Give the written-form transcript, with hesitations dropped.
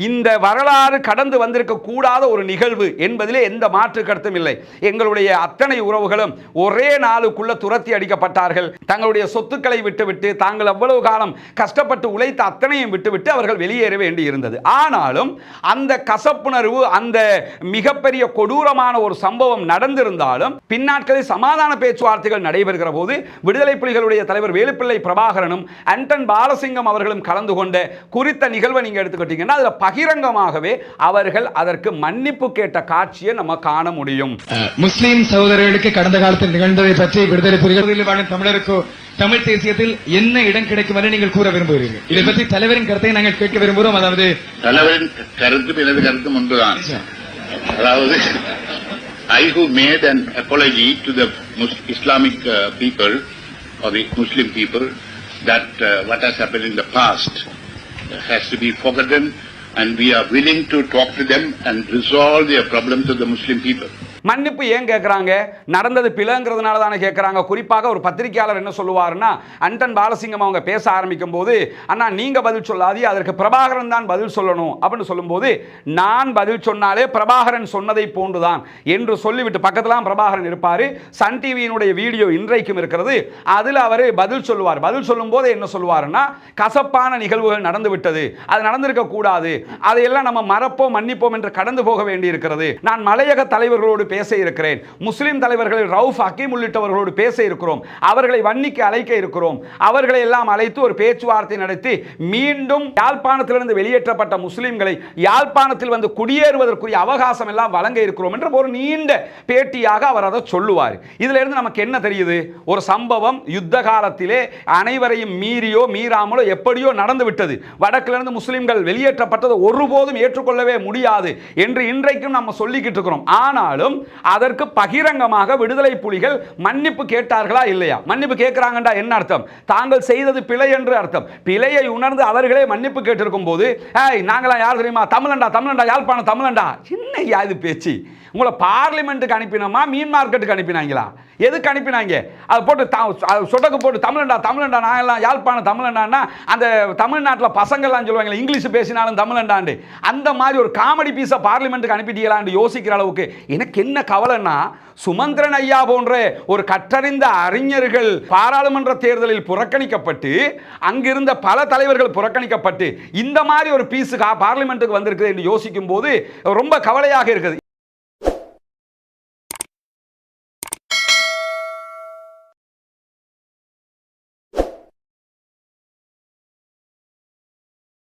இந்த வரலாறு கடந்து வந்திருக்க கூடாத ஒரு நிகழ்வு என்பதிலே எந்த மாற்று கருத்தும் இல்லை. எங்களுடைய அத்தனை உறவுகளும் ஒரே நாளுக்குள்ள துரத்தி அடிக்கப்பட்டார்கள். தங்களுடைய சொத்துக்களை விட்டுவிட்டு தாங்கள் அவ்வளவு காலம் கஷ்டப்பட்டு உழைத்த அத்தனையும் விட்டுவிட்டு அவர்கள் வெளியேற வேண்டி இருந்தது. ஆனாலும் அந்த கசப்புணர்வு, அந்த மிகப்பெரிய கொடூரமான ஒரு சம்பவம் நடந்திருந்தாலும் பின்னாட்களில் சமாதான பேச்சுவார்த்தைகள் நடைபெறுகிற போது விடுதலை புலிகளுடைய தலைவர் வேலுப்பிள்ளை பிரபாகரனும் அன்டன் பாலசிங்கம் அவர்களும் கலந்து கொண்ட குறித்த நிகழ்வை நீங்க எடுத்துக்கிட்டீங்கன்னா அதுல பகிரங்கமாகவே அவர்கள் அதற்கு மன்னிப்பு கேட்ட காட்சியை நம்ம காண முடியும். முஸ்லிம் சகோதரர்களுக்கு கடந்த காலத்தில் நிகழ்ந்ததை பற்றி விடுதலை புலிகளில் வாழும் தமிழருக்கு தமிழ் தேசியத்தில் என்ன இடம் கிடைக்கும் என நீங்கள் கூற விரும்புகிறீர்கள்? இதை பற்றி தலைவரின் கருத்தை நாங்கள் கேட்க விரும்புகிறோம். அதாவது தலைவரின் கருத்து எனது கருத்து ஒன்றுதான். அதாவது I who made an apology to the Islamic people or the Muslim people that what has happened in the past has to be forgotten, and we are willing to talk to them and resolve their problems of the Muslim people. மன்னிப்பு ஏன் கேட்குறாங்க? நடந்தது பிழைங்கிறதுனால தானே கேட்குறாங்க. குறிப்பாக ஒரு பத்திரிகையாளர் என்ன சொல்லுவாருன்னா, அன்டன் பாலசிங்கம் அவங்க பேச ஆரம்பிக்கும் போது, அண்ணா நீங்கள் பதில் சொல்லாதே, அதற்கு பிரபாகரன் தான் பதில் சொல்லணும் அப்படின்னு சொல்லும்போது, நான் பதில் சொன்னாலே பிரபாகரன் சொன்னதை போன்றுதான் என்று சொல்லிவிட்டு பக்கத்திலாம் பிரபாகரன் இருப்பார். சன் டிவியினுடைய வீடியோ இன்றைக்கும் இருக்கிறது. அதில் அவர் பதில் சொல்லுவார். பதில் சொல்லும் போது என்ன சொல்லுவாருன்னா, கசப்பான நிகழ்வுகள் நடந்து விட்டது, அது நடந்திருக்க கூடாது, அதையெல்லாம் நம்ம மறப்போம் மன்னிப்போம் என்று கடந்து போக வேண்டி இருக்கிறது. நான் மலையக தலைவர்களோடு பேச இருக்கிறேன், முஸ்லிம் தலைவர்கள் ரவுஃப் ஹக்கீம் உள்ளிட்டவர்களோடு பேச இருக்கிறோம், அவர்களை வன்னிக்கு அழைக்க இருக்கிறோம், அவர்களை எல்லாம் அழைத்து ஒரு பேச்சுவார்த்தை நடத்தி மீண்டும் யாழ்ப்பாணத்திலிருந்து வெளியேற்றப்பட்ட முஸ்லிம்களை யாழ்ப்பாணத்தில் வந்து குடியேறுவதற்குரிய அவகாசம் எல்லாம் வழங்க இருக்கிறோம் என்று ஒரு நீண்ட பேட்டியாக அவர் அதை சொல்லுவார். இதுல இருந்து நமக்கு என்ன தெரியுது? ஒரு சம்பவம் யுத்த காலத்திலே அனைவரையும் மீறியோ மீறாமலோ எப்படியோ நடந்து விட்டது. வடக்கிலிருந்து முஸ்லிம்கள் வெளியேற்றப்பட்டது ஒருபோதும் ஏற்றுக்கொள்ளவே முடியாது என்று இன்றைக்கும் நம்ம சொல்லிக்கிட்டு இருக்கிறோம். ஆனாலும் அதற்கு பகிரங்கமாக விடுதலை புலிகள் மன்னிப்பு கேட்டார்களா இல்லையா? மன்னிப்பு கேட்கிறாங்கடா என்ன அர்த்தம்? தாங்கள் செய்தது பிழை என்று அர்த்தம். பிழையை உணர்ந்து அவர்களே மன்னிப்பு கேட்டிருக்கும் போது, நாங்களாம் யார் தெரியுமா? தமிழண்டா, தமிழண்டா, யாழ்ப்பாணம் தமிழண்டா. என்ன இது பேச்சு? உங்களை பார்லிமெண்ட்டுக்கு அனுப்பினோமா, மீன் மார்க்கெட்டுக்கு அனுப்பினாங்களா? எதுக்கு அனுப்பினாங்க? அதை போட்டு சொடக்கு போட்டு தமிழண்டா தமிழண்டா, நாங்கெல்லாம் யாழ்ப்பாணம் தமிழண்டான்னா அந்த தமிழ்நாட்டில் பசங்கள்லாம் சொல்லுவாங்களே இங்கிலீஷ் பேசினாலும் தமிழண்டாண்டு, அந்த மாதிரி ஒரு காமெடி பீஸை பார்லிமெண்ட்டுக்கு அனுப்பிட்டீங்களான்னு யோசிக்கிற அளவுக்கு எனக்கு என்ன கவலைன்னா, சுமந்திரன் ஐயா போன்ற ஒரு கற்றறிந்த அறிஞர்கள் பாராளுமன்ற தேர்தலில் புறக்கணிக்கப்பட்டு அங்கிருந்த பல தலைவர்கள் புறக்கணிக்கப்பட்டு இந்த மாதிரி ஒரு பீஸு பார்லிமெண்ட்டுக்கு வந்திருக்குது என்று யோசிக்கும் போது ரொம்ப கவலையாக இருக்குது.